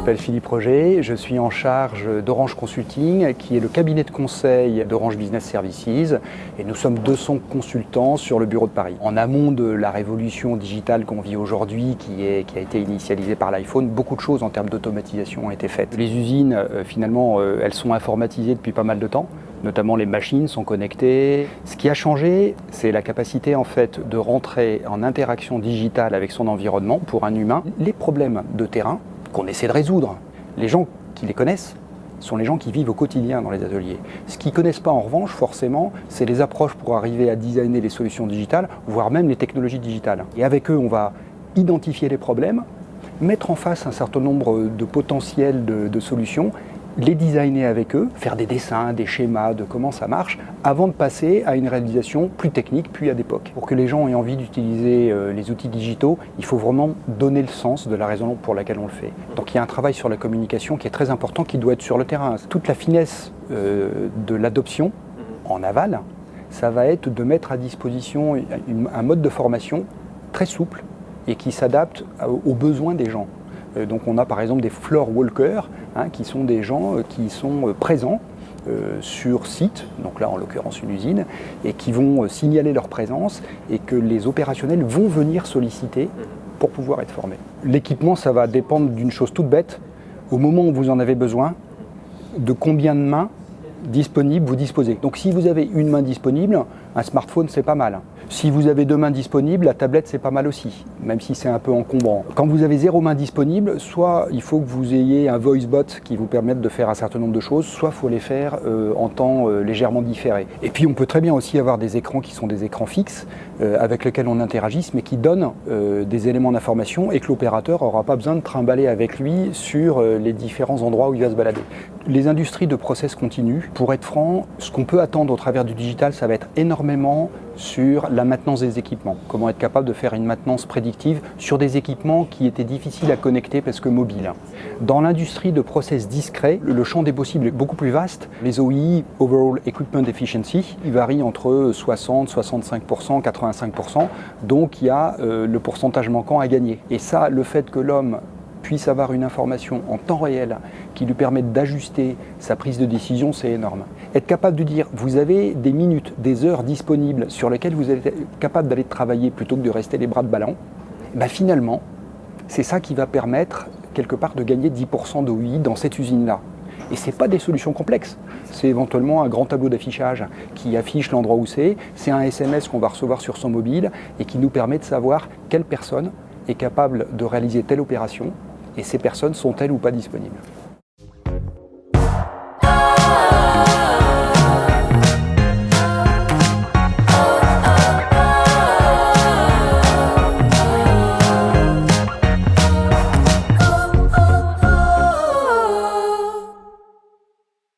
m'appelle Philippe Roger, je suis en charge d'Orange Consulting, qui est le cabinet de conseil d'Orange Business Services, et nous sommes 200 consultants sur le bureau de Paris. En amont de la révolution digitale qu'on vit aujourd'hui, qui a été initialisée par l'iPhone, beaucoup de choses en termes d'automatisation ont été faites. Les usines, finalement, elles sont informatisées depuis pas mal de temps. Notamment les machines sont connectées. Ce qui a changé, c'est la capacité en fait de rentrer en interaction digitale avec son environnement pour un humain. Les problèmes de terrain qu'on essaie de résoudre, les gens qui les connaissent sont les gens qui vivent au quotidien dans les ateliers. Ce qu'ils ne connaissent pas en revanche forcément, c'est les approches pour arriver à designer les solutions digitales, voire même les technologies digitales. Et avec eux, on va identifier les problèmes, mettre en face un certain nombre de potentiels de solutions, les designer avec eux, faire des dessins, des schémas de comment ça marche, avant de passer à une réalisation plus technique, puis à d'époque. Pour que les gens aient envie d'utiliser les outils digitaux, il faut vraiment donner le sens de la raison pour laquelle on le fait. Donc il y a un travail sur la communication qui est très important, qui doit être sur le terrain. Toute la finesse de l'adoption en aval, ça va être de mettre à disposition un mode de formation très souple et qui s'adapte aux besoins des gens. Donc on a par exemple des floor walkers, qui sont des gens qui sont présents sur site, donc là en l'occurrence une usine, et qui vont signaler leur présence et que les opérationnels vont venir solliciter pour pouvoir être formés. L'équipement, ça va dépendre d'une chose toute bête. Au moment où vous en avez besoin, de combien de mains disponibles vous disposez. Donc si vous avez une main disponible, un smartphone c'est pas mal. Si vous avez 2 mains disponibles, la tablette c'est pas mal aussi, même si c'est un peu encombrant. Quand vous avez 0 main disponible, soit il faut que vous ayez un voice bot qui vous permette de faire un certain nombre de choses, soit il faut les faire en temps légèrement différé. Et puis on peut très bien aussi avoir des écrans qui sont des écrans fixes, avec lesquels on interagisse, mais qui donnent des éléments d'information et que l'opérateur n'aura pas besoin de trimballer avec lui sur les différents endroits où il va se balader. Les industries de process continu, pour être franc, ce qu'on peut attendre au travers du digital, ça va être énormément sur la maintenance des équipements. Comment être capable de faire une maintenance prédictive sur des équipements qui étaient difficiles à connecter parce que mobiles. Dans l'industrie de process discret, le champ des possibles est beaucoup plus vaste. Les OEE, Overall Equipment Efficiency, ils varient entre 60, 65%, 85%. Donc il y a le pourcentage manquant à gagner. Et ça, le fait que l'homme puisse avoir une information en temps réel qui lui permette d'ajuster sa prise de décision, c'est énorme. Être capable de dire, vous avez des minutes, des heures disponibles sur lesquelles vous êtes capable d'aller travailler plutôt que de rester les bras de ballon, ben finalement, c'est ça qui va permettre quelque part de gagner 10% d'OI dans cette usine-là. Et ce n'est pas des solutions complexes, c'est éventuellement un grand tableau d'affichage qui affiche l'endroit où c'est un SMS qu'on va recevoir sur son mobile et qui nous permet de savoir quelle personne est capable de réaliser telle opération et ces personnes sont-elles ou pas disponibles.